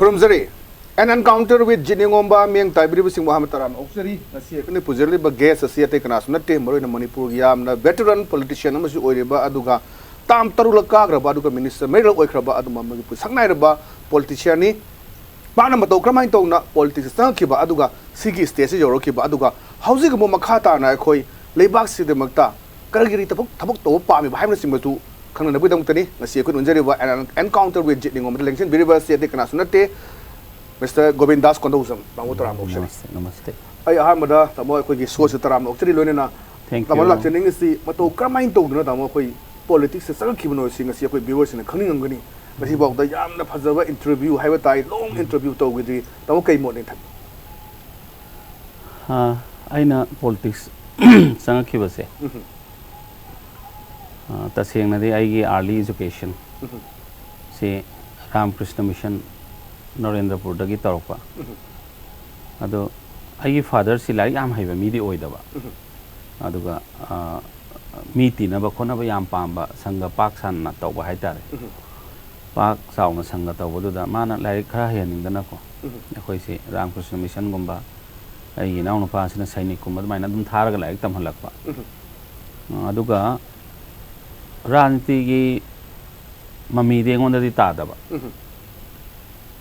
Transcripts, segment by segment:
Kurumzari, an encounter with Jit Ningomba, Miang Taibri Sing Mohammed Taram Oxeri, Nasi Puzerli Bagas, Asiatic and Asnate, Marina Manipuri, veteran politician, Amasu Oriba Aduga, Tam Tarulaka, Baduka Minister, Meryl Oikraba Aduma, Sangairaba, politiciani, Panamato Kramaitona, politics, Kiba Aduga, Sigi Stacey Yorokiba Aduga, Housing Momakata and I koi, Laybak Sidi Makta, Karagiri Tabuk to Pami, behind the Simatu. Kanang nabudang tani nasi akun unjari wa an encounter with Jit Ningomba election biriba siate kana sunate Mr. GOVINDAS KONTHOUJAM bangu taram oksari namaste ay ahamada tamo akoi gi source taram oksari loina tamo lak chening si mato kramain to duna tamo akoi politics se sang khibono sing si akoi viewers ne khangning ngani ngasi bok da yamna phajaba interview haiba tai long interview to gidi tamo kai mo ne thak ha aina politics sang khibase तसेंग नदी आईगी early education से Ramakrishna mission Narendrapur दगी तौरपा अदो आईगी father से like आम हाइबा मीदी ओइदबा अदुगा मी तीनबा खोनबा याम पांबा संग पाक सान तौबा हाइतारे पाक साउना संग तौबदुदा माना लाइक खरा हेनिंदना को अखोइ से रामकृष्ण मिशन गुम्बा आईगी नाउन पासना सैनिक कुमद माइना दुम थारगा लाइक तमहलकपा अदुगा राजनीति की मम्मी दे गोंददी तादबा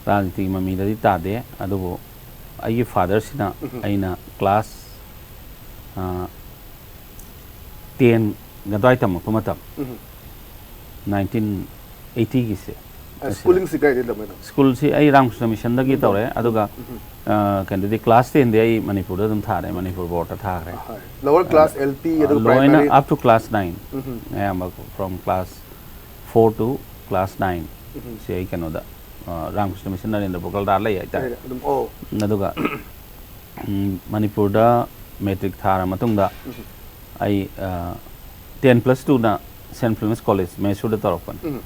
राजनीति की मम्मी ददी तादे अदुबो आई फादर सिना आइना क्लास 10 गदाई तमको मतम 1980 की से स्कूलिंग सिकाई दे लमे स्कूल से आई रामकृष्ण मिशन दगी तौरे अदुगा कंददी क्लास 10 दे आई मणिपुर दम थारे मणिपुर बोर्ड थारे lower class LP अदु primary up to class 9 I am from class 4 to class 9 से आई कनोदा रामकृष्ण मिशन नरेंद्र पुकल डाले आई ता नदुगा मणिपुर दा मैट्रिक थारा मतुंगदा आई 10+2 ना सेंट फिल्म्स कॉलेज मैसूर दा तौरपन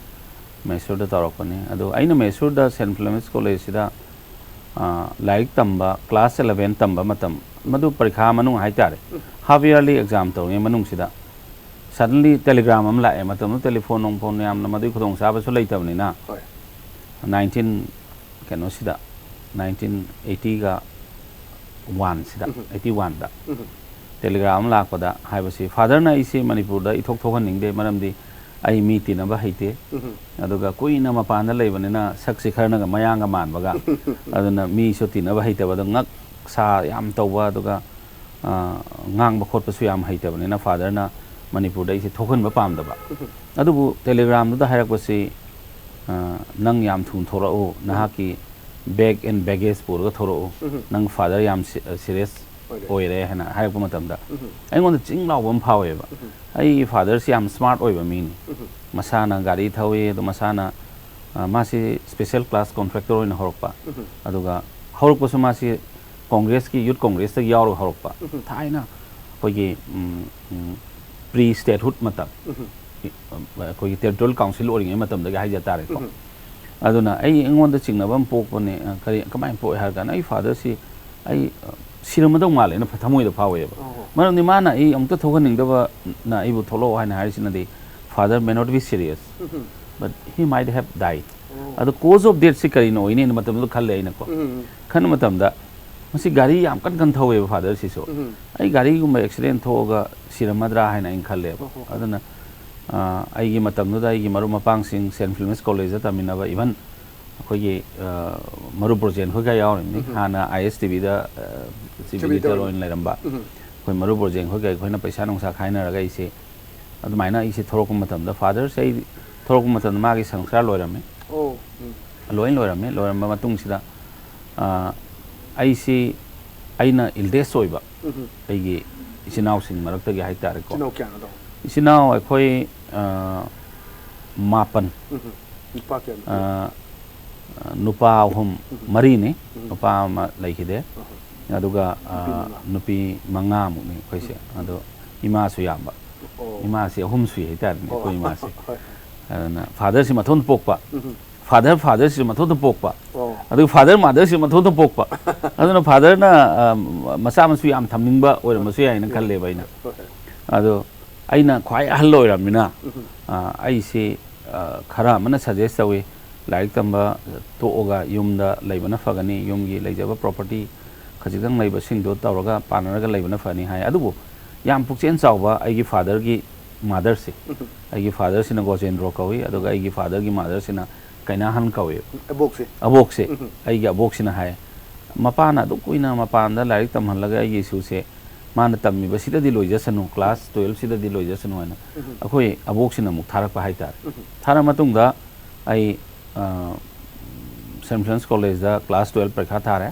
मैसूर दा तौरपने अदो आइना मैसूर दा सेंट फिल्म्स कॉलेज सिदा लाइक तंबा क्लास 11 तंबा मतम मधु परीक्षा मनु हाइतारे हाफ ईयरली एग्जाम तौरे मनु सिदा सडनली टेलीग्राम अम लाए मतम टेलीफोन ओं फोन याम मधु खुदोंग साबसु लेतबनिना 19 कनो सिदा 1980 का 1 सिदा 81 दा टेलीग्राम लाकपदा हाइबसी फादर ना इसे मणिपुर दा इथोक थोहन निंगदे मरमदी आई मी तीनबा हईते अदुगा कोइना मपान लेबनिना सक्सि खरनगा मयांगा मानबगा अदुना मी सो तीनबा हईतबा ngak सा याम तौबा अदुगा ngang khotpasu yam haitebani father na manipur da isi thokhan ba pamdaba adubu telegram da hairakpasi nang yam thun thorao nahaki bag and baggage pur ga thorao nang father yam serious oire hana hairakpa matamda aingon ching law bam phawe ba ai father si yam smart oiba mi ni masana gari thawe do masana masi special class contractor oina horokpa aduga horokpasu masi Congress की youth Congress तक यार हरपा थाइना कोई pre statehood मतम कोई territorial council O-ring मतम दगे high जतारे को अदुना आई इंगोंद चिंगनबम पोकने करी कमाय पो हर गाना आई फादर सी आई सिरमदो माले न फथमोय द फावे मरम नि माना आई अमत थोगनिंगदबा ना आइबु थोलो हाइना हारिसिना दे father may not be serious but he might have died अद कोज ऑफ डेथ से करी नो इने मतम लो खल लेना को खन मतम दा मसी गाड़ी याम कन थवे फादर सिसो आई गाड़ी गुम एक्सीडेंट थोगा सिरमद्रा है इन खले अदना आई मतम दा आई मरु मपांग सिंग सेंट फिल्म्स कॉलेज तमिनबा इवन अखोगी मरु प्रोजेक्ट होगा यावनि हाना आईएसटीवी दा सिबिलिटर ओइन लेरंबा कोई मरु प्रोजेक्ट होगा कोइना पैसा नोंसा खाइनरगा इसे अदमाइना इसे थोरक मतम दा फादर से थोरक मतम मागी संसार लोरमे लोइन लोरमे मतुंग सिदा ऐसी आइना इल्डेस होइबा आइगे इसिनाव सिंग मरक्तगे हाइतारे को इसिनाव क्या नदो इसिनाव अखोई मापन नुपा क्या नुपा अहुम मरी ने नुपा मा लैखिदे अदुगा नुपी मंगा मुनि खोइसे अदो इमा सु याबा इमा से अहुम सु हाइतारे को इमा से अदना फादर से मथोन पोकपा फादर से मथोन पोकपा अदु फादर मदर से मथोन पोकपा अदुना फादर ना मसा मसु याम थमनिंगबा ओरमसु याइना खल्ले बाइना अदो आइना ख्वाइ अहल ओरमिना आइसे खरा मन सजेस्ट तवे लाइक तंबा तोगा युमदा लेबना फगनी युमगी लेजबा प्रॉपर्टी खजिदंग लेबा सिंगदो तौरगा पानरगा लेबना फनी हाय अदुबो याम पुक्चेन चावबा आइगी फादर की मदर से आइगी फादर सिना गोजेंद्रो कवी अदुगा आइगी फादर की मदर सिना कैनाहन कवी अबोक से आइगी अबोक सिना हाय मपाना दु कुइना मपानदा लाइक तमहलगा आइगी सुसे माना तम्मी बसिददी लोइजसनु क्लास 12 सिददी लोइजसनु हाना अखोय अबोक सिना मुक थारकपा हाइतार थारा मतुंगदा आई सेंट फ्रांसिस कॉलेज दा क्लास 12 परीक्षा थारे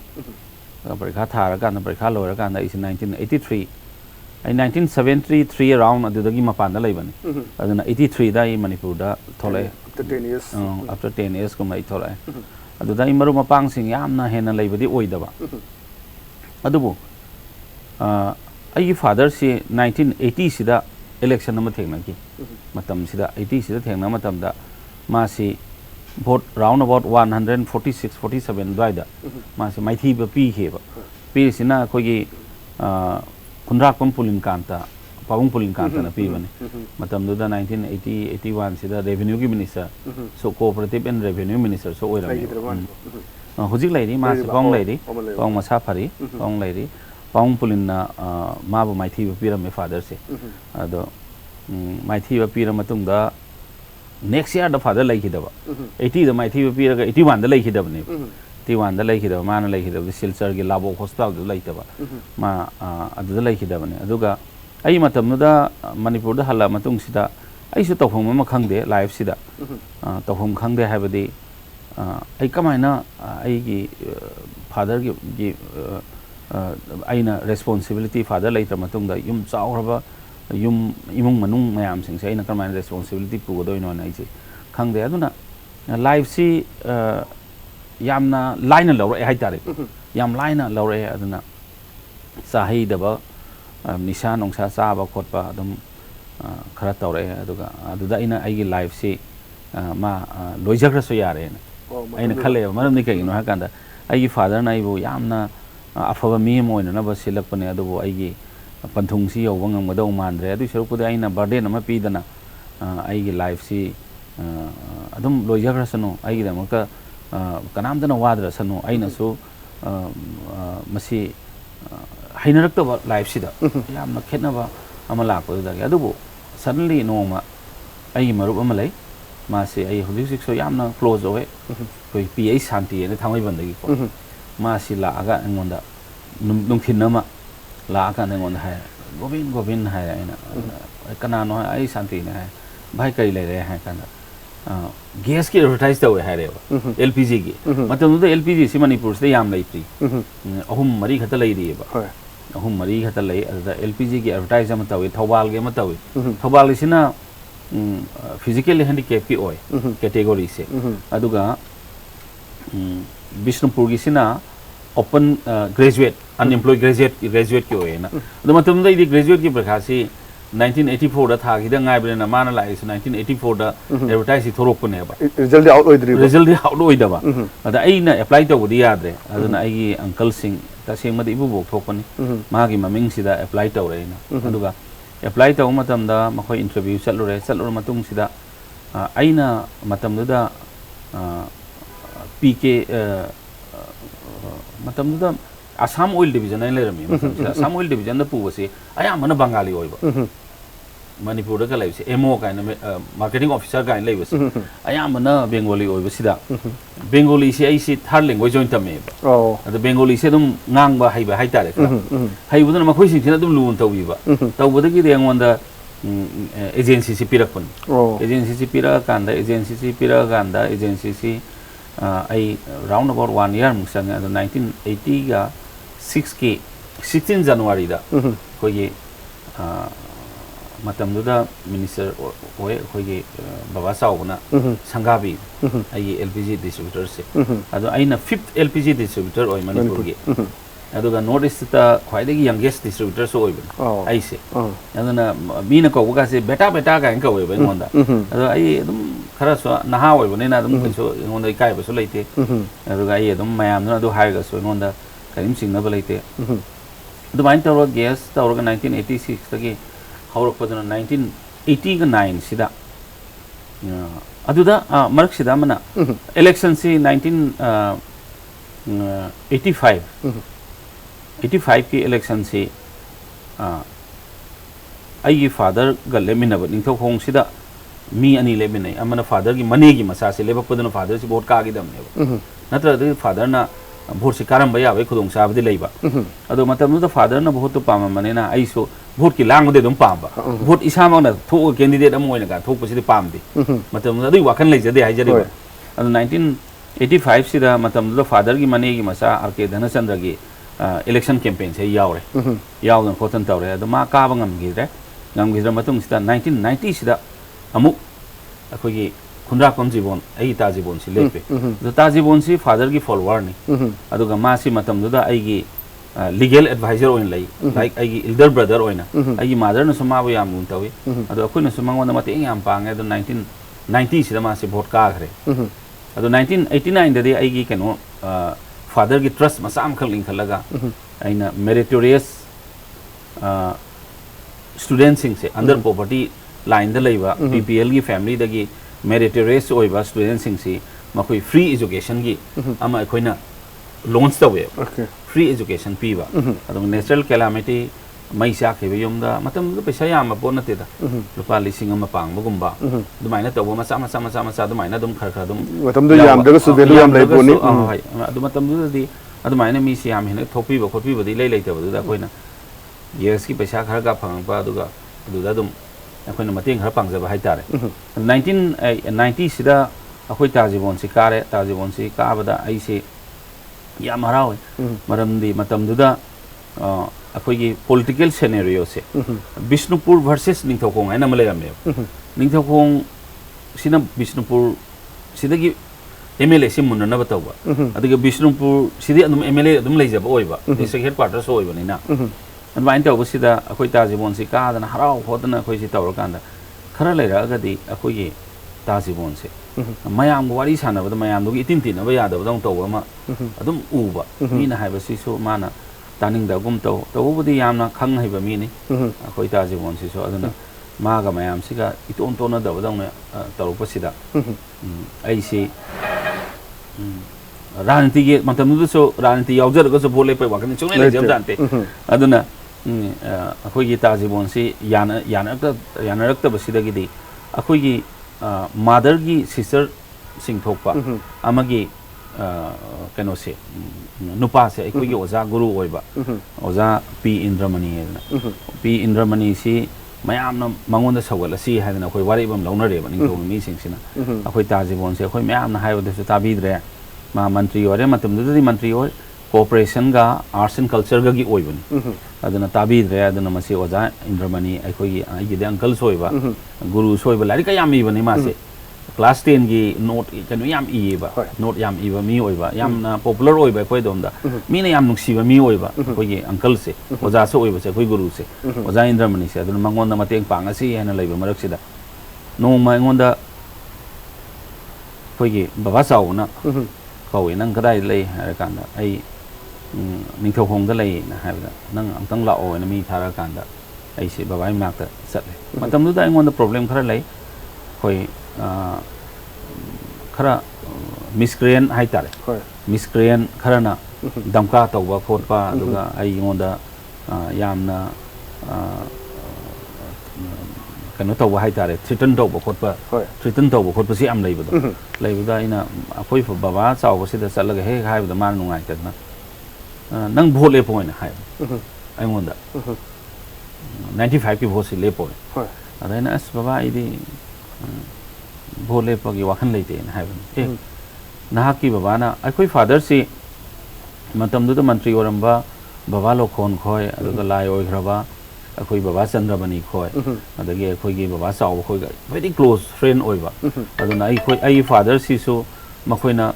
परीक्षा थारा कान परीक्षा लोरा कान इस 1983 आई 1973 अराउंड अदुदगी मपान दा लेबनी अदुना 83 दा ई मणिपुर दा थोले after 10 years कुम आई थोले अदुदा ई मरु मपांग सिंग यामना हेना लेबदी ओइदबा अदुबो आई फादर से 1980 सिदा इलेक्शन नम थेंगनाकी मतम सिदा 80 सिदा थेंगना मतम दा मासी vote round about 146 47 द्वाइदा मासे माइथी पी खेब पी सिना कोई कुंद्राकम पुलिन कांता पावुंग पुलिन कांता न पी बने मतम दुदा 1980 81 सिदा रेवेन्यू की मिनिस्टर सो कोऑपरेटिव एंड रेवेन्यू मिनिस्टर सो ओइरा हुजिक लाइरी मासे पावुंग लाइरी पावुंग मसा फरी पावुंग लाइरी पावुंग पुलिन ना माबो माइथी पीरम फादर से अदो माइथी पीरम मतुंगदा नेक्स्ट ईयर द फादर लाइखिदबा 80 द माइथी पीरगा 81 द लाइखिदबने 81 द लाइखिदबा माना लाइखिदब सिलचर गे लाबो हॉस्पिटल द लाइतबा मा अदुद लाइखिदबने अदुगा आई मतमनुदा मणिपुर द हल्ला मतुंग सिदा आइसु तौफम म खंगदे लाइफ सिदा तौफम खंगदे हाबदी आई कमाइना आइगी फादर गी आइना रेस्पॉन्सिबिलिटी फादर लाइत्र मतुंगदा युम चावरबा युम इमुंग मनुंग मयाम सिंग से आइना कमाइना रेस्पॉन्सिबिलिटी पुगदोइनो नाइसे खंगदे अदुना लाइफ सी यामना लाइना लौरे हाइतारे याम लाइना लौरे अदुना साही दबा निशा नोंसा चाबा खोटपा अदुम खरा तौरे अदुगा अदुदा आइना आइगी लाइफ सी मा लोइजग्रसो यारे आइना खले मरमनि कगिनो हाकांदा आइगी फादर ना आइबो यामना अफबा मी मोइना नबा सिलकपने अदुबो आइगी पंथुंगसी यौबंगमगदौ मानद्रे अदु सरुपुदे आइना बर्थडे नम पीदना आइगी लाइफ सी अदुम लोइजग्रसनो आइगी दमक कनामदना वाद्रसनो आइनासु मसी हाइनरक्तबा लाइफ सिदा यामना खेतनबा अमा लाकपदुदा अदुबो सडनली नोमा आइगी मरुप अमा लै मासे आई हुजिसिक्सो यामना क्लोज ओए कोई पीआई शांति ने थांगै बंदगी को मासी लागा अंगोंदा नुंथिनमा लाका नेंगोंदा है गोविंद है आइना कनानो है आई शांति ने है भाई कई ले रहे हैं कना गैस की एडवर्टाइज तवे है रे एलपीजी की मतलब तो एलपीजी से मणिपुर से याम लैत्री अहुम मरी खत लै रिबा अहुम मरी खत लै अदा एलपीजी की एडवर्टाइज अम तवे थौबाल गे म तवे थौबाल सिना फिजिकली हैंडिकैप की ओय कैटेगरी से अदुगा बिष्णुपुर की सिना ओपन ग्रेजुएट अनएम्प्लॉयड ग्रेजुएट की ओय ना अदु मतलब दै ग्रेजुएट की प्रकाशी 1984 दा था गिदा ngaibena mana lai 1984 da advertise thorokune ba result out oidaba ada aina apply to budi yadre aduna aigi uncle sing ta sengma ibu bok thokpani magi maming sida apply to reina aduga apply to matam da makhoi interview chalure matung sida aina matam da pk matam da Assam oil division ai lerami Assam oil division da puwase aya mana bangali oiba Manipur da kalai se MO kaina marketing officer kaina leibase aya mana bengali oiba sida bengali se ai si third language join tame ba ada bengali se dum ngangba haiba haitare haibu na makhoi sing sina dum luun tawbiba tawbada gi de ngonda agency si pirakpon agency si piraganda agency si ai round about 1 year musanga 1980 ga 16 January da kogi matamduda minister oye kogi baba saubna sangabi ai LPG distributor se ado aina 5th LPG distributor oy Manipur gi aduga notice ta khwaidagi youngest distributor so oy ai se aduna mina ko buga se beta ga ka oy ba ngonda ado ai dum khara so naha oy bane na dum so ngonda kai ba so leite aduga ai dum mayam na do haiga so ngonda karim sing na balaite the mind tower gas tower 1986 tagi haurok padana 1980 ga 9 sida aduda marak sida mana election si 1985 85 ki election si ai father ga lemina ba ningthau khong sida mi ani leminai amana father gi mane gi masa se lebak poduna father si vote ka gi dam ne natra de father na vote si karam ba ya bai khudong sa ba leiba ado matam da father na vote to pam mane na ai so vote ki lang de dum pam ba vote isa ma na tho candidate am oina ga tho pa si pam di matam da dui wakan lei jade hai jari ba ado 1985 sida matam da father gi mane gi masa RK Dhanachandra gi election campaign se yaure yaw khotan tawre ado ma ka ba ngam gi re ngam gi ra matung sida 1990 sida amuk akhoi khundra kom jibon ai ta jibon si lepe do ta jibon si father gi follower ni aduga ma si matam da ai gi legal advisor oin lai like ai gi elder brother oina ai gi mother na sama ba yam nun tawi ado akhoi na sumang na mate yam pang ado 1990 sida ma si vote ka khre ado 1989 da ai gi keno father gi trust masam khal ling khalaga aina meritorious students sing se under poverty line da leiba BPL gi family da gi meritorious oiba students sing si makoi free education gi ama khoina loans da we free education piba adong natural calamity mai sak hebe yomda matam da paisa yam ma bon te da lupa lising ama pang bugumba dumaina tawo ma sa dumaina dum khar khar dum matam da yam da su value yam lai poni hai adu matam da di adu maina mi si yam hena thopi ba khopi ba di lei lei ta ba da khoina yes ki paisa khar ga phang pa adu ga adu da dum akhoi mateng khar pang jaba hai tare 1990 sida akhoi tajibon si kare tajibon si ka bada ai se yam harawe maram di matam du da akhoi gi political scenario se Bishnupur versus Ningthokong aina malayam me Ningthokong sina Bishnupur sida gi MLA sim munna na batawa adiga Bishnupur sidi adum MLA adum leijaba oiba district headquarters oiba ni na advain taw sida akhoi tajibon si ka dana harau hodana akhoi si tawra kanda khara leira ga di akhoi gi tajibon se mayam go wari sana bada mayam do gi tin tin ba ya da dong taw ma adum uba ni na haiba si so mana taning da gum taw taw budi yamna khang haiba mi ni akhoi tajibon si so aduna ma ga mayam si ga iton tona da dong na taw pa sida ai si ranti ge matam du so ranti yaujar go so bole pe wakan chung le jam dante aduna akhoi gi tajibon si yana rakta basida gi di akhoi gi mother gi sister sing thokpa amagi kano se nupa se akhoi gi oza guru oiba oza P Indramani P Indramani si mayam na mangon da sawal si haidana akhoi wari bam launa re ba ning thong mi sing sina akhoi tajibon se akhoi mayam na haiba da su tabidre ma mantri ore matum du di mantri oi cooperation ga arts and culture ga gi oibani aduna tabidre aduna masi oza Indramani akhoi gi ai gi uncle soiba guru soiba lari ka yam ibani ma se class 10 gi note kanu yam iba note yam iba mi oiba yam na popular oiba akhoi domda mi na yam nuksiba mi oiba akhoi gi uncle se oza so oiba se akhoi guru se oza Indramani se aduna mangon da mateng panga si hena leiba marak sida no ma ngon da akhoi gi baba saw na kawi nang kadai lei harakanda ai Ningthokong da lei na haibda nang amtang lao na mi thara kanda ai se babai mak ta satle matam du da ngon da problem khara lei khoi khara miscreant hai tare miscreant khara na damka tawba khotpa aduga ai ngon da yamna kanu tawba hai tare threaten tawba khotpa threaten tawba khotpa si am leiba do leiba ina akhoi baba chaw sida chalaga he haibda man nungai tadna nang vote le point hai ai ngon da 95 ki vote si le point adaina as baba idi vote le pagi wakan leite na hai na ki baba na akhoi father si matam du da mantri oramba baba lo khon khoi aduga lai oi graba akhoi baba Chandramani khoi adagi akhoi gi baba chaw khoi ga very close friend oiba aduna ai father si so makoina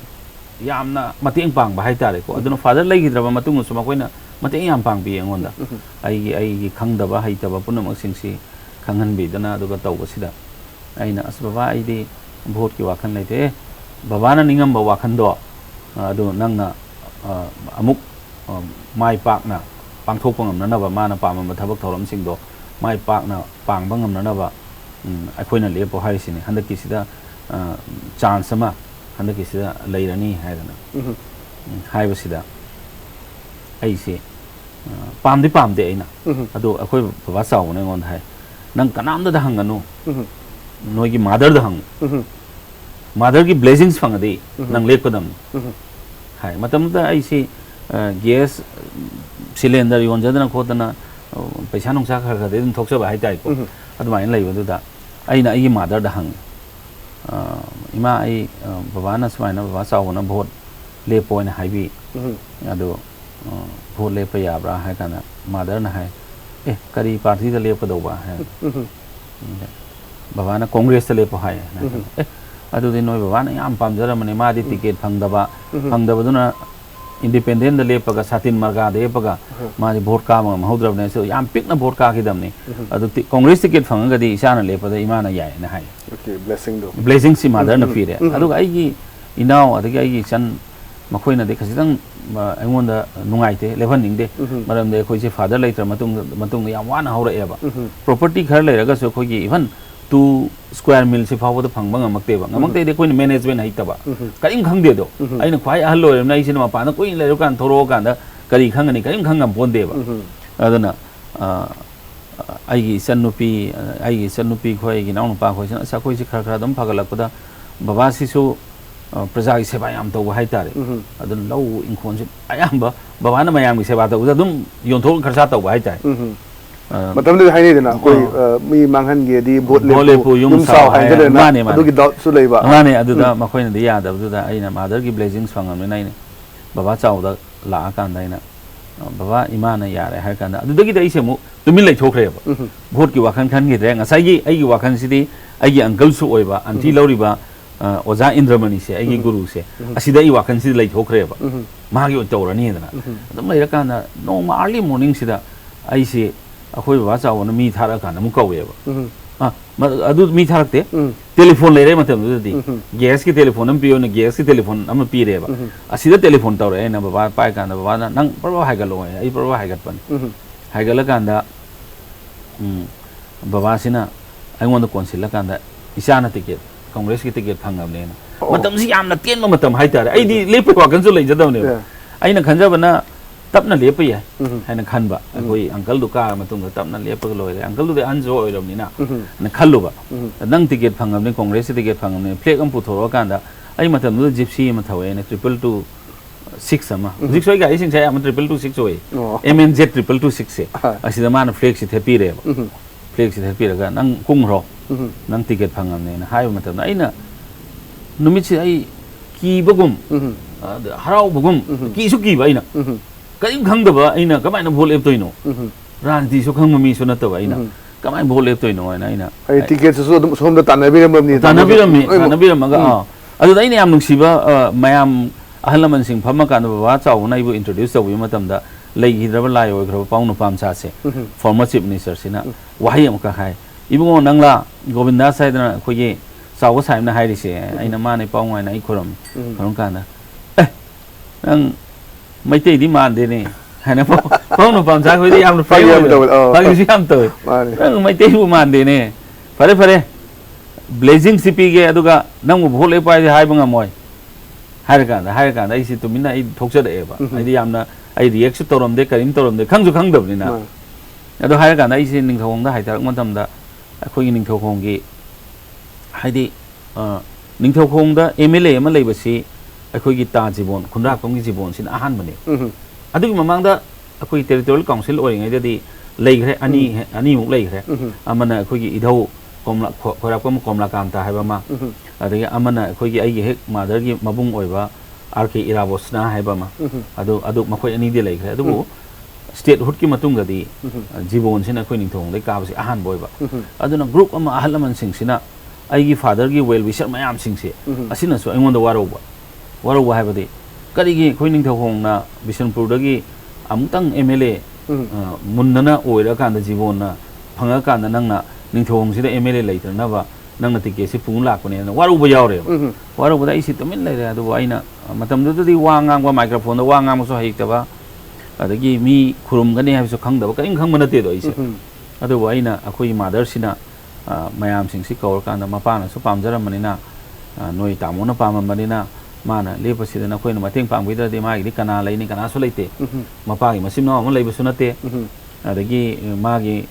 yamna mateng pang ba hai tare ko aduna father lai gidraba matung su makoina mateng yam pang bi engonda ai gi khangdaba hai taba punam sing si khanghan bi dana aduga taw sida aina as baba ai di vote ki wakhan leite baba na ningam ba wakhan do adu nangna amuk mai pak na pangthok pangam na ba mana pa ma thabak thoram sing do mai pak na pang bangam na ba akhoi na le po hai sini handaki sida chance ama handa kisida leirani haidana haibasida aise pamdi pamde aina ado akoi baba saw ne ngon hai nang kanam da hanganu noi gi mother da hang mother gi blessings fangadi nang lekpadam hai matam da aise gas cylinder yon jadana khodana paisa nong sa khar khade dum thoksa ba hai tai ko admai lai badu da aina ai mother da hang ima ai baba na smaina baba saw na vote le point hai bi ado vote le pa ya bra hai kana mother na hai kari party da le pa do ba hai baba na congress le pa hai adu din noi baba na yam pam jara mane ma di ticket phangdaba duna independent le pa ga satin marga de pa ga ma di vote ka ma hodrab ne so yam pick na vote ka ki dam ni adu congress ticket phang ga di isana le pa da imana yai na hai okay blessing si mother na pire adu ai gi inau adu ai gi chan makhoi na de khasitang aingon da nungai te level ning de maram de khoi se father later matung yam wan haura e ba property khar le raga so khoi gi even 2 square mil se fawo da phangba ngamak te de koi management hai ta ba karing khang de do aina khwai ahal lo nai sin ma pa na koi le ro kan thoro kan da kari khang ani karing khang ngam pon de ba adana ai gi sanupi khoi gi naung pa khoi sa khoi si khar khar dam phagalak da baba si su praja gi seba yam to hai tare adun lau inkhon si ayam ba baba na mayam gi seba to dum yon thol kharsa to hai tai matam de hai ni na koi mi manghan ge di bot le pu yum saw hai de na adu gi dot su lei ba mane adu da makhoi na de ya da du da aina mother gi blessings fangam ne nai baba chaw da la kan dai na baba imana ya re hai kan da adu da gi dai se mu tumin lai thokre ba vote gi wakhan khan gi de ngasai gi ai gi wakhan si di ai gi uncle su oi ba anti lauri ba oza indramani se ai gi guru se asida I wakhan si lai thokre ba ma gi to rani da na dum lai ra kan da no ma early morning sida ai se akhoi baba chaw na mi thara kan mu kawe ba adu mi tharak te telephone le re matam du di gas ki telephone am piyo na gas ki telephone am pi re ba asida telephone taw re na baba pai kan da baba na nang parwa hai galo ai parwa hai gat pan hai gala kan da baba sina ai ngon da consil la kan da isana ticket congress ki ticket phangam le na matam si yam na ten ma matam hai tar ai di lepe wa kan so le jadaw ne ai na khanja bana tapna lepe ya hai na khan ba koi uncle du ka matung da tapna lepe lo re uncle du de anjo oiram ni na khallu ba nang ticket phangam ne congress ticket phangam ne flag am puthoro kan da ai matam du gypsy ma thawe ne 226 ama gypsy ga ising sai am 226 oi MNZ 226 se asida man flag si thepi re flag si thepi ra ga nang kung ro nang ticket phangam ne na hai matam ai na numit si ai ki bagum harau bagum ki su ki ba ai na karim khang da ba aina kamai na bol ep toino ranti so khang mi so na ta ba aina kamai bol ep toino aina ai ticket so som da tanabiram ga adu dai ne yam nungsi ba mayam ahalaman sing phama kan ba chaw na ibu introduce tawi matam da lei hidraba lai oi gra paung no pam cha se former chief minister sina wahi am ka hai ibungo nangla govinda sai da ko ye chaw sai na hai ri se aina ma ne paung ai na I khoram kan da nang mai tei di man de ne hana paung no pam cha ko di yam no pai pa gi yam to nang mai tei bu man de ne pare blazing cp ge aduga nang bu bhole pai hai banga moi hai kan ai si tumina ai thoksa de ba ai di yam na ai react torom de karim torom de khang dab ni na adu hai kan ai si ning thong da hai tar matam da khoi ning thong gi hai di ning thong da MLA ma lei ba si akhoi gi ta jibon khunra kong gi jibon sin ahan bane adu gi mamang da akhoi territorial council oi ngai da di lei gre ani muk lei gre amana akhoi gi idhau komla khorap komla kam ta haiba ma adagi amana akhoi gi ai gi hek mother gi mabung oi ba RK irabosna haiba ma adu makhoi ani de lei gre adu state hut ki matung ga di jibon sin akhoi ning thong dei ka ba si ahan boi ba adu na group ama ahalaman sing sina ai gi father gi well wisher mayam sing se asina so aingon da waro hai ba de kari gi khoi ning thong na Bishanpur da gi amutang MLA munnana oira kan da jibon na phanga kan da nang na ning thong si da MLA leitar na ba nang na ticket si pung lak ne waru ba yaw re waru ba dai si tumin lai re adu aina matam du di wangang ba microphone da wangang so hai ta ba adagi mi khurum gani ha so khang da ba karing khang mana te do ise adu aina akhoi mother sina mayam sing si kaur kan da mapa na so pam jaram mani na noi tamona pamambanina mana lepasida akhoi na mateng pangbidradi magi di kana laini kana so leite mapagi masimno amon leibasu nate adagi magi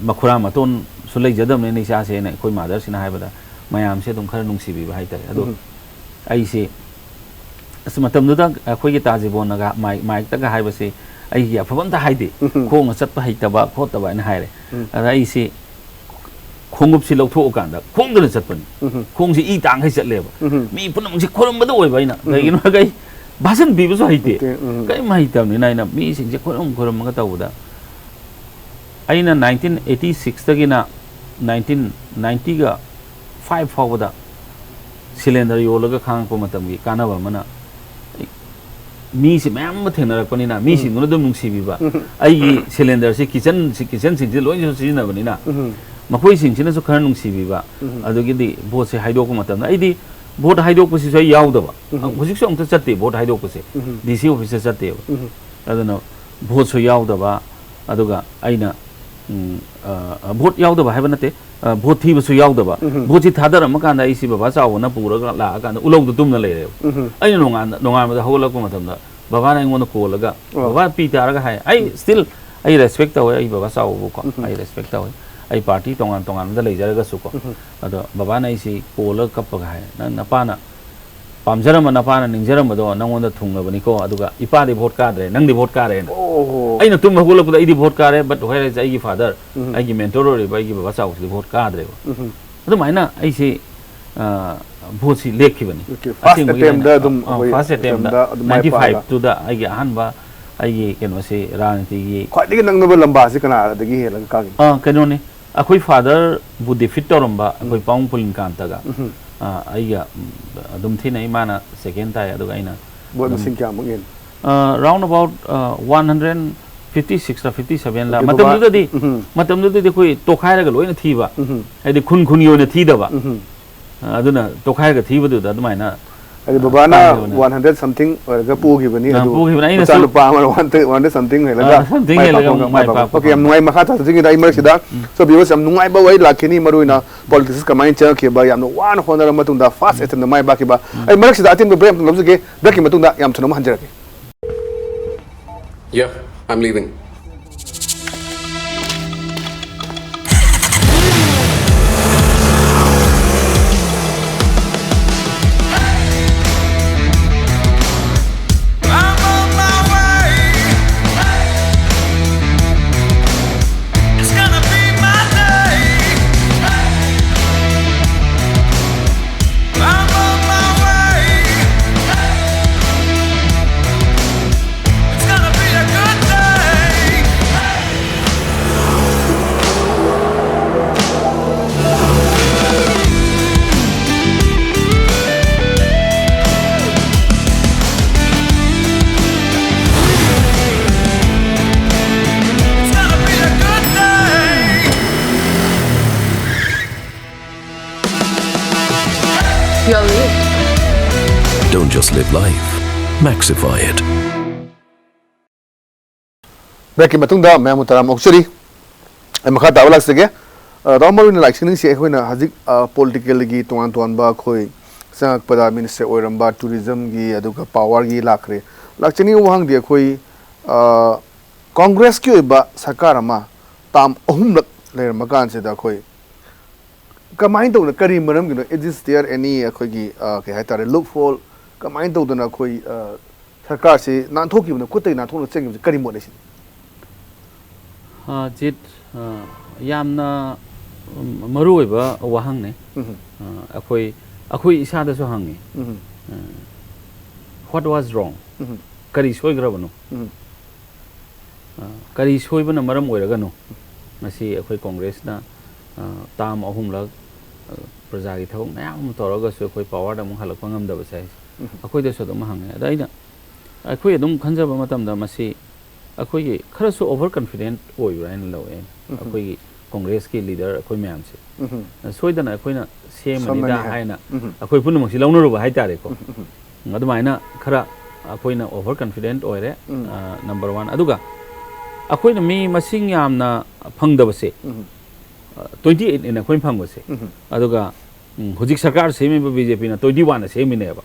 makhura maton so leijadam ne ni sa se ne khoi mother sina haibada mayam se dum khara nungsibi ba haitare ado ai se asmatam nu da akhoi gi tajibon naga mai ta ga haibase ai gi afabam ta haide khong chat pa haitaba khotaba ne haire ada ai se khongup si lautho okanda khong dana chatpani khong si I tang hai chatleba mi punam si khoram bada oi baina gaino gai bhasan bi so haite kai mai tam ni naina mi sing je khoram ga tawda aina 1986 tagina 1990 ga 5 fawda cylinder yolaga khang ko matam gi kanaba mana mi si mayam thena rakpani na mi sing no dum nungsi bi ba ai cylinder si kitchen si loi so sina bani na makhoi sing sina so khara nungsi bi ba adugi di vote se haidok ko matam na ai di vote haidok ko si so yaw da ba hojik so amta chatte vote haidok ko se DC office chatte ba aduna vote so yaw da ba aduga aina vote yaw da ba haiba nate vote thi ba so yaw da ba vote thi thadar am kan da isi baba chaw na pura ga la kan ulong du tum na le re aina nonga ma da hawla ko matam da baba na ngona ko laga baba pi ta ra ga hai ai still ai respect ta ai baba chaw ko ai respect ta ai party tongan da lei jara ga su ko ado baba na isi ko la kap ga hai na napana pamjaram napana ningjaram do nangonda thungna bani ko aduga ipa di vote card re nang di vote card re ai na tum hula ko ai di vote card re but where is ai gi father ai gi mentor re bai gi baba chaw di vote card re adu maina ai se vote si lekhi bani first attempt da dum first attempt da 95 to da ai gi ahan ba ai gi keno se ranti gi khwai digi nang no lamba si kana dagi hela ka gi keno ne akoi father bu defeat toramba akoi paung pulin kanta ga aiga adum thina imana second tai aduga aina boy masing kya mangin round about 156 or 57 la matam du di koi tokhaira ga loina thiba ai di khun yona thida ba aduna tokhaira ga thiba du da dumaina ai baba na 100 something or ga pu gi bani adu pu gi bani na so pa ma 100 something hela ga something hela ga mai pa okay am nuai makha ta jingi dai mar sida so biwas am nuai ba wai lakini maruina politics ka main cha ke ba yam no wan honara matung da fast etan mai ba ke ba ai mar sida atin ba brem ngam ke ba ke matung da yam thano hanjara ke yeah I'm leaving Don't just live life, maxify it. Back in Matunda, Mamutaram Oxury, and Makata Alaxage, Romarin like Singing Shehuna Hazik political gi Tuan Bakoi, Sak Pada Minister Oiramba, Tourism gi, Aduka Power gi Lakre, Lakchini Wang de Koi Congress Cuba Sakarama, Tam Ohumlak, Lair Makan said Akoi. Kamain to the Karim Maram, is there any Kihata loophole? Kamain to the Nakoi Sakasi, not talking the Kuta, not only saying the Karim Modation. Jit Yamna Maruiba, Wahangne, Akui Sada Sohangi. What was wrong? Kari Soy Gravano. Kari Soyban and Maram Weragano. Masi Akui Congress na Tam Ohumlag. Prajagi thau mayam toraga so koi power da munghala pangam da basai akoi de so da mahang da ina akoi dum khanja ba matam da masi akoi gi khara so overconfident oi rain lo en akoi gi congress ki leader akoi mayam se soi da na akoi na sem ni da haina akoi punu masi launu ro ba hai tare ko adu maina khara akoi na overconfident oi re number 1 aduga akoi na mi masing yam na phang da base 28 in a coin pang was it. Aduga Hujik Sarkar semi BJP na 21 semi neba.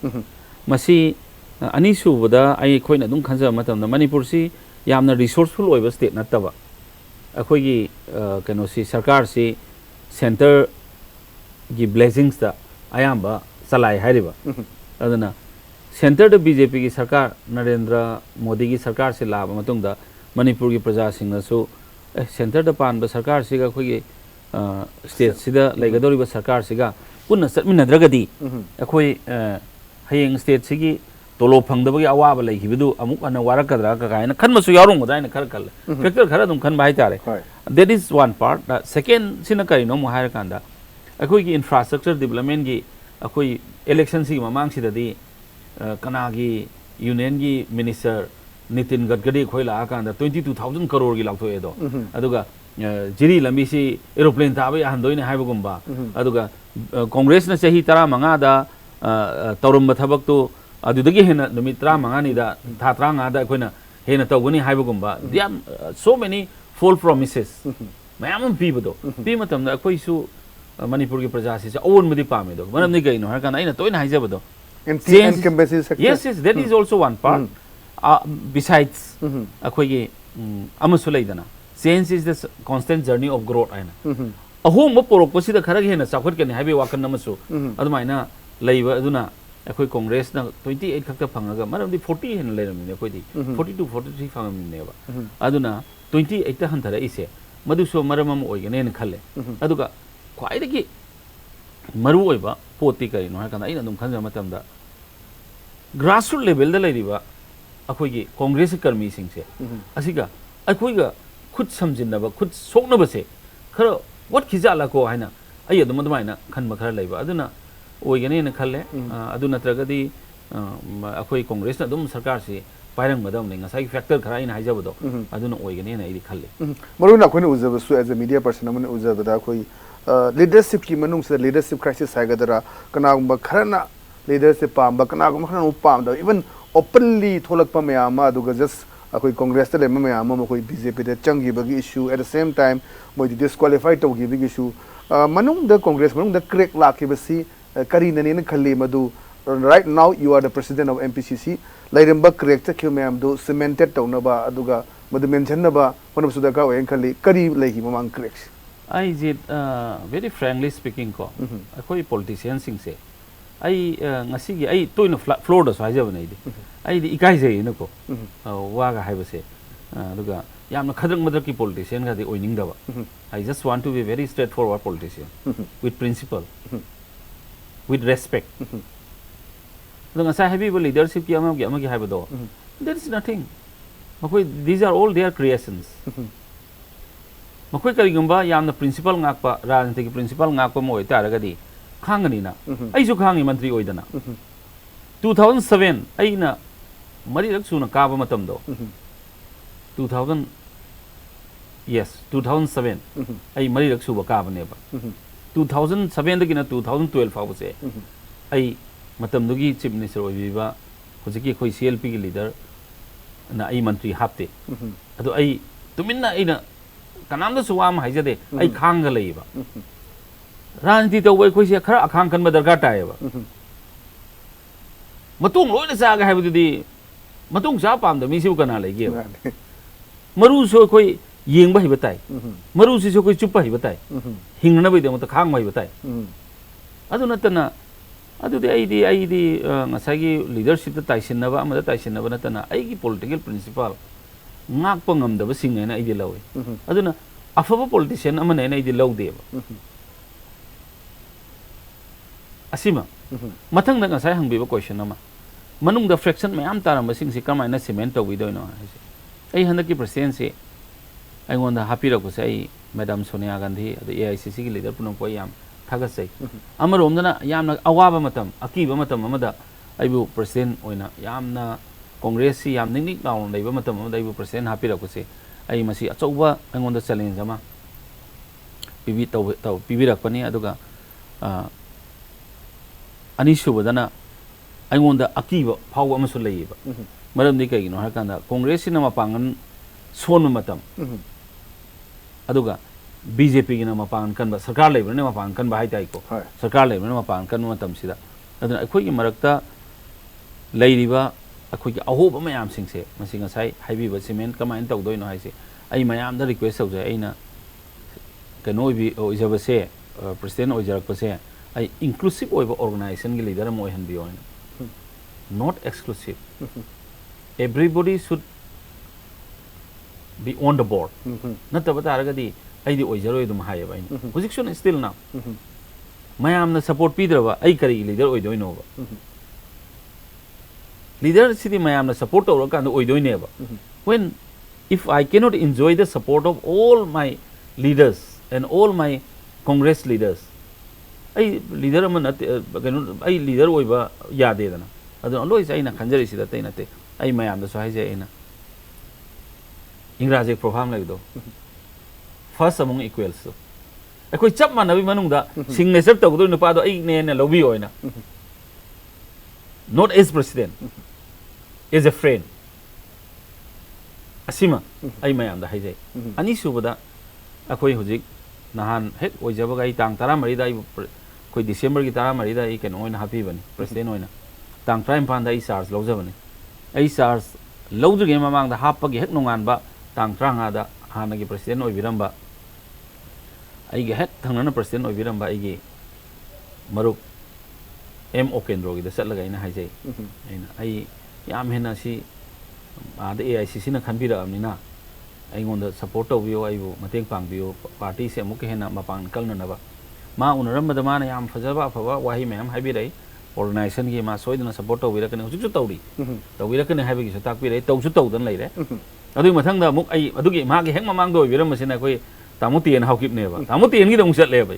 Masi ani subada ai khoi na dum khanja matam na Manipur si yamna resourceful oiba state na taba. Akhoi gi kano si Sarkar si center gi blessings da ayamba salai hariba. Adana center da BJP ki Sarkar Narendra Modi ki Sarkar se laba matung da Manipur ki praja sing na so center da pan ba Sarkar si ga khoi gi state sida laigadori ba Sarkar si ga punna satminadragadi akhoi hayeng state sigi tolo phangdabagi awaba laihibidu amuk ana warakadra ka kaina khanmasu yarung godaina khar kal factor khara dum khan bai tare that is one part. The second sina kai no mo hair kanda akhoi gi infrastructure development gi akhoi election si mamang si dadi kana gi union gi minister Nitin Gadkari khoi la kanda 22,000 crore gi laktho edo aduga jiri lambi si aeroplane tabai handoine haibagumba aduga Congress na chahi tara manga da taurum bathabak to adudagi hena numit tara manga ni da thatra nga da koina hena tawguni haibagumba there are so many false promises mayam pibado pimatam da koi su Manipur ki praja si own mudi pame do manam ni gaino har kana ina toina haijabado yes that is also one part besides akoi gi amasulaidana change is the constant journey of growth aina ahom ba porok ko sida khara hena chakhot ke ni haibe wakan namasu adumaina leiba aduna akhoi Congress na 28 khakta phangaga maram di 40 hen leiramine akhoi di 42 43 phangamine ba aduna 28 ta hanthara ise madu so maramam oigene ne khalle aduga khwai dagi maru oiba poti kai no hakana ina dum khanja matam da grassroots level da leiriba akhoi gi Congress karmi singse asiga akhoi ga khut samjinaba khut soknaba se khara what khijala ko haina ai adum admaina khan makhara leiba aduna oigane ne khalle aduna tragadi akhoi Congress na dum sarkar si pairang madam ne ngasai factor khara ina haijabado aduna oigane ne ai khalle maruna khone uzaba su as a media person amane uzaba da khoi leadership ki manung se leadership crisis haigadara kana gumba kharana leadership pam ba kana gumba khana upam da even openly tholakpa mayama aduga just akoi Congress ta lema mayama akoi BJP da changi bagi issue at the same time moi disqualified to give issue manung da Congress manung da crack la ki basi kari nani na khalli madu right now you are the president of MPCC lairamba crack ta kyu mayam do cemented to na ba aduga madu mention na ba manam suda ka oyen khalli kari lagi mamang cracks I did very frankly speaking ko akoi politicians sing se ai ngasi gi ai toina floor da sai jaba nei di ai di ikai je na ko wa ga haiba se aduga yamna khadrak madrak ki politician ga di oining da ba I just want to be very straightforward politician with principle with respect aduga sai habi leadership ki ama gi haiba do there is nothing makoi these are all their creations makoi kari gumba yamna principle ngakpa rajniti ki principle ngakpa mo ita ra ga di khangani na ai ju khangi mantri oidana 2007 aina mari rak suna ka ba matam do 2000 yes 2007 ai mari rak su ba ka ba ne ba 2007 dagina 2012 fa bose ai matam dugi chief minister oibi ba hojiki khoi CLP gi leader na ai mantri hapte adu ai tuminna aina kanam da suwam haijade ai khanga leiba Ranti to wai khoi khara akhang kan madar ka tai ba matung loi na sa ga haibu di matung sa pam da mi siu kana lai ge maru so khoi yeng ba hi batai maru si so khoi chup hi batai hing na bai de mata khang mai batai adu natana adu de ai di ngasai gi leadership ta taisin na ba amada taisin na ba natana ai gi political principle ngak pa ngam da ba sing na ai di lawi aduna afaba politician amane ai di law de ba asima mathang da ngasai hangbi ba question ama manung da fraction mayam taram basing si kamaina cement to wido no ai handaki president se ai ngonda happy ra ko sai madam Sonia Gandhi the AICC ki leader punong ko yam thaga sai amarom dana yamna awaba matam akiba matam amada aibu president oina yamna congress si yam ning naw leiba matam amada aibu president happy ra ko se ai masi achauba ai ngonda challenge ama pibi to pibi rakpani aduga Anisubadana, I want the Akiba, power Masulaiba. Madam Nika, Hakana, Congress in Mapangan, Swan Matam. Aduga, BJP ꯒꯤꯅ ꯃꯄꯥꯟ ꯀꯟꯕ ꯁꯔꯀꯥꯔ ꯂꯩꯕꯅ ꯃꯄꯥꯟ ꯀꯟꯕ ꯍꯥꯏꯇꯥꯏꯀꯣ ꯁꯔꯀꯥꯔ ꯂꯩꯕꯅ ꯃꯄꯥꯟ ꯀꯟꯕ ꯃꯇꯝꯁꯤꯗ ꯑꯗꯨꯅ ꯑꯩꯈꯣꯏꯒꯤ ꯃꯔꯛꯇ ꯂꯩꯔꯤꯕ ꯑꯩꯈꯣꯏꯒꯤ ꯑꯍꯣꯕ ꯃꯌꯥꯝꯁꯤꯡꯁꯦ ꯃꯁꯤ ꯉꯁꯥꯏ ꯍꯥꯏꯕꯤꯕ ꯁꯤꯃꯦꯟ ꯀꯃꯥꯏꯅ ꯇꯧꯗꯣꯏꯅꯣ ꯍꯥꯏꯁꯦ ꯑꯩ ꯃꯌꯥꯝꯗ ꯔꯤꯀ꯭ꯋꯦꯁ ꯇꯧꯖꯩ ꯑꯩꯅ ꯀꯩꯅꯣ ꯑꯣꯏꯖꯕꯁꯦ ꯄ꯭ꯔꯁꯤꯗꯦꯟ ꯑꯣꯏꯖꯔꯛꯄꯁꯦ ꯑꯩ ꯏꯟꯀ꯭ꯂꯨꯁꯤቭ ꯑꯣꯏꯕ ꯑꯣꯔꯒꯅꯥꯏꯖꯦꯁꯟꯒꯤ ꯂꯤꯗꯔ ꯑꯃ ꯑꯣꯏꯍꯟꯕꯤꯌꯣ ꯍꯥꯏꯅ not exclusive. Everybody should be on the board. Nataba taragadi aidi oijaro idum hayaba aina. Position is still now. Mayamna support pidraba ai kari leader oidoino ba. Leader sidi mayamna support tawrakanda oidoine ba. When if I cannot enjoy the support of all my leaders and all my Congress leaders, ai leader amana ai leader oiba yade dana. Adun always aina khanjari sida taina te ai mayam da so haije aina ingraji program like do first among equals so akoi chap manabi manung da signature tawdo nupa do ai ne lobi oina not as president as a friend asima ai mayam da haije ani subada akoi hojik nahan hek oijaba gai tang tara mari da koi December ki tara mari da ai ken oina happy bani president oina tang try panda I SARS lojabani I SARS lojage mamang da hapagi hek nongan ba tang tranga da hanagi president oibiramba ai ge hek thangnana president oibiramba ai ge maruk MO kendro gi da satlaga ina haijai aina ai yam hena si ada AICC na khanbira amnina ai ngonda support tawbiyo ai bu mateng pangbiyo party se amuk hena mapang kalna na ba ma unaram da mana yam fajaba afaba wahi mayam haibirai organization ki ma soidna support tawira kane hujik tawri tawira kane haibagi sa takpire tawsu tawdan leire adu mathang da muk ai adugi ma gi hek mamang do biram masina koi tamuti en hawkip ne ba tamuti en gi dong sat le bai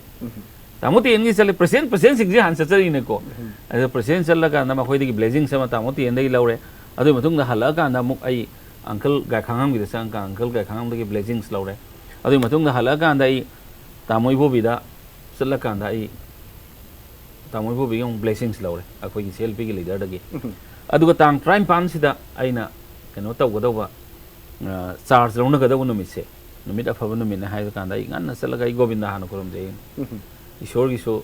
tamuti en gi sale present sing ji han sachari ne ko adu present sal la ka na ma khoi di blessing sama tamuti en dei laure adu mathung da hala ka na muk ai uncle ga khangam gi da sang ka uncle ga khangam gi blessings laure adu mathung da hala ka da ai tamoi bo bi da sal la ka da ai tamoi bo bi yung blessings laure akoi gi selfie gi leader dagi aduga tang prime pan sida aina kano taw godawa charge rona godawa numit se numit afaba numit na hai ka dai ngan salaga I govinda hanu kurum je ishor gi so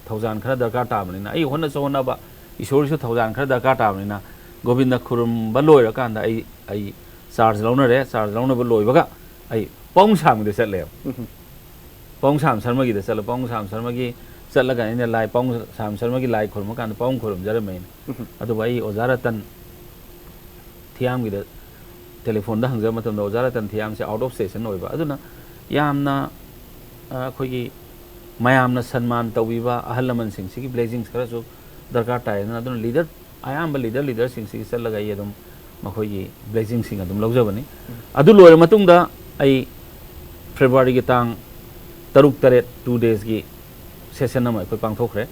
thousand khara darkar ta bani na ai honna so honna ba ishor gi so thousand khara darkar ta bani na govinda kurum ba loi ra kan da ai charge rona re charge rona ba loi baga ai pong sam de sat le pong sam sarma gi de sat pong sam sarma gi चलगा इन लाई पाउंग साम शर्मा की लाई खुरम कान पाउंग खुरम जरे main अदु भाई ओजारतन थियाम गिद telephone दा हंगजा मतम ओजारतन थियाम से out of station होइबा अदुना यामना अखोगी मयामना सम्मान तविबा अहल लमन सिंह सिगी ब्लेसिंग्स खरसु दरकार तायना अदुना लीडर आयाम लीडर सिंह सिगी चलगा यदम मखोगी ब्लेसिंग्स सिंग अदुम लौजबनी अदु लोय मतुंगदा आई फेब्रुवारी की तांग तरुक तरेत 2 days की session nama koi pangthokre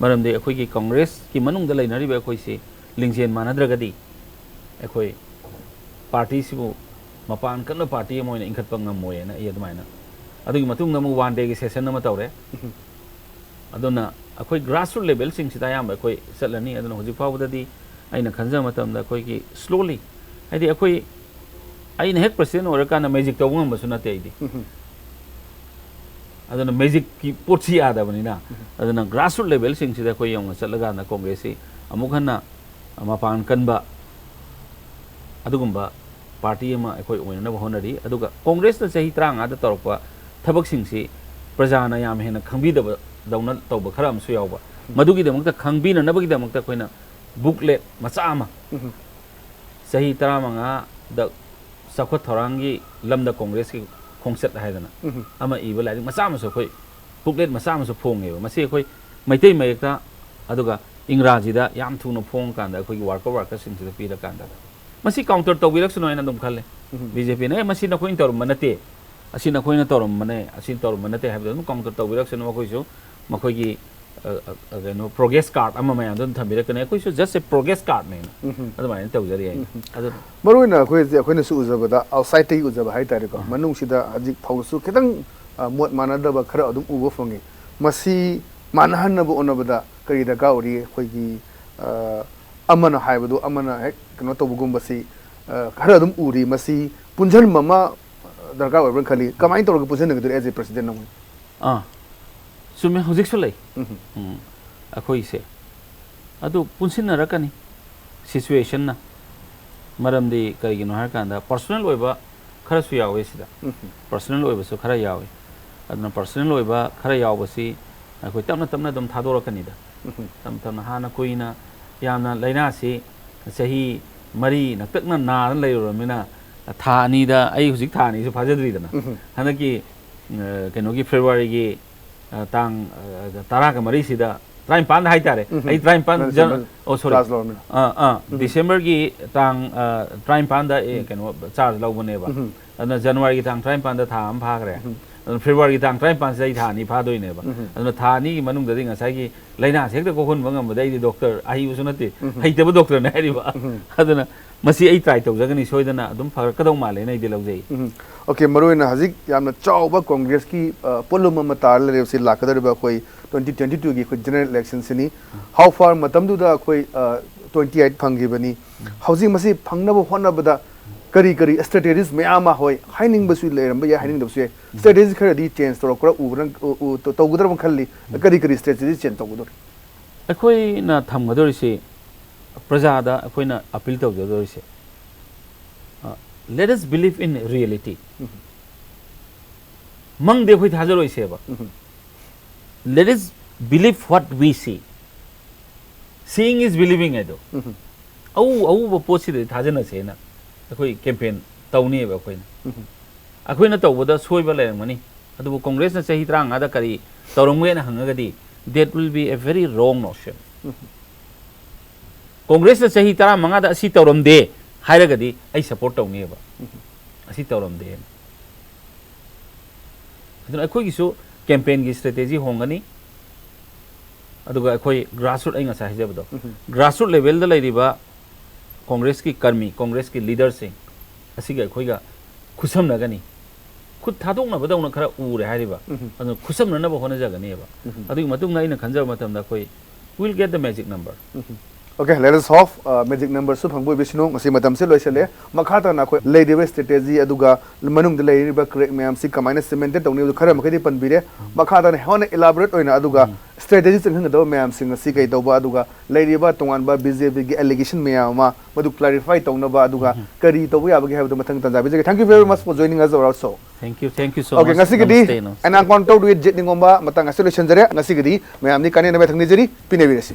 maram de khoi ki congress ki manung da lainari ba khoi si lingchen manadragadi khoi party sibu mapan kan party moina ingkhat pangam moye na yadmaina adugi matung namu 1 day ki session nama tawre aduna khoi grassroots level sing sita yam ba khoi salani aduna hoji pawda di aina khanja matam da khoi ki slowly adi khoi aina hek president ora kana magic tawngam basuna te idi aduna magic ki potsi ada banina aduna grassroots level sing sida koi yong chalaga na congress si amukhanna mapan kanba adugumba party ma koi oina honari aduga congress na sahi tranga da torpa thabak sing si prajana yam hena khangbi da dauna tawba kharam su yawba madugi da makta khangbi na nabagi da makta koina booklet macha ama sahi taramanga da sakhot thorangi lamda congress ki khongset haidana ama iba lai macha ma so khoi booklet macha ma so phonge ba mase khoi maitei mayekta aduga ingraji da yam thuna phong kan da khoi worker sing da pi da kan da masi counter to wirak suno ina dum khalle BJP na masi na khoi tor manate asina khoi na tor mane asin tor manate ha dum counter to wirak suno khoi so makhoi gi no progress card ama ma yandon thamira kane khoi so just a progress card ne adu ma ta ujari ai adu maruina khoi na su uzaba da outside te uzaba hai tare ko manung sida ajik phausu khitang mot manada ba khara adum ubo fongi masi manhan na bu onabada kari da gauri khoi gi amana haibadu amana hek kano to bugum basi khara adum uri masi punjan mama दरकार ओइब्रन खली कमाइन तौर पुजन नगदु as a president नमु सुमे हुजिक सुलै अखोई से अदु पुनसिनरकनी situation ना मरमदी करिगिनो हर कांदा personal ओइबा खरसु यावे सिदा पर्सनल ओइबसु खरा यावे अदना पर्सनल ओइबा खरा यावबसी अखोई तमना तमना दम थादोरकनीदा तम तमना हाना कोइना यामना लाइना से सही मरी नक्तकना नान लैरमिना था अनीदा आई हुजिक था अनीसु फाजद्रीदना हनकी कनोगी फेब्रुवारी की तांग तारा का मरी सिदा ट्राइम पान हाई तारे आई ट्राइम पान जन ओ सॉरी दिसंबर की तांग ट्राइम पान दा कनो चार्ज लौबनेबा अदना जनवरी की तांग ट्राइम पान दा था हम भागरे फेब्रुवारी की तांग ट्राइम पान से था नि फादोइनेबा अदना था नि की मनुंग ददि ngasai की लाइना सेक कोखन बंगम बदai डॉक्टर आई उसनते हैतब डॉक्टर ने हरिबा अदना मसी आई ट्राई तौजगनी सोइदना अदुम फरकदौ माले नै दिलौजै ओके मरोइना हजिक यामना चाउबा कांग्रेस की पोलुम मतार लेबसि लाखदरबा कोई 2022 की कोई जनरल इलेक्शन सिनी हाउ फार मतमदुदा कोई 28 फंगिबनी हौजिक मसी फंगनबो होनबदा करी करी स्ट्रेटेजीज मयामा होय हाइनिंग बसु लेरम या हाइनिंग दबसु स्ट्रेटेजी खरदी चेंज तोरकरा उबरन तौगदरम खल्ली करी करी स्ट्रेटेजी चेंज तौगदर अखोइना थमगदोरिसे प्रजादा अखोइना अपील तौगदोरिसे let us believe in reality mang de khoi thajaro iseba let us believe what we see seeing is believing edo au bo posi de thajana se na akhoi campaign tawni ba akhoi na tawboda soiba lermani adu congress na chahi trang ada kari tawrongwe na hangagadi that will be a very wrong notion congress na chahi tara manga da asi tawramde हायरगदी आई support तौनेबा असी तौरमदे अदुन अखोइगिसु campaign की strategy होंगनी अदुगा अखोइ ग्रासरूट आई ngasa हिजबदो ग्रासरूट लेवल द लैरिबा कांग्रेस की कर्मी कांग्रेस की लीडर सिंह असिगा अखोइगा खुसमनगनी खुद थादोंना बदौना खरा उरे हारिबा अदु खुसमननबो होना जगनीबा अदुग मतुंग आइना खंजब मतमदा अखोइ will get the magic number Okay, let us hope magic number su phangbo bisnu masi matam se loisale makhata na khoi leidiba strategy aduga manung de leiba correct mayam si kamaina cemented tawni khara makhadi panbire makhata ne hone elaborate oina aduga strategy sing do mayam sing si kai tawba aduga leidiba tongan ba BJP gi allegation mayam ma madu clarify tawna ba aduga kari tawbu ya ba gi habdu mathang tanza bi thank you very much for joining us also thank you so okay, much ngasi gidi and I contact with Jit Ningomba matang solution jare ngasi gidi mayam ni kane na ba thangni jari pine bi resi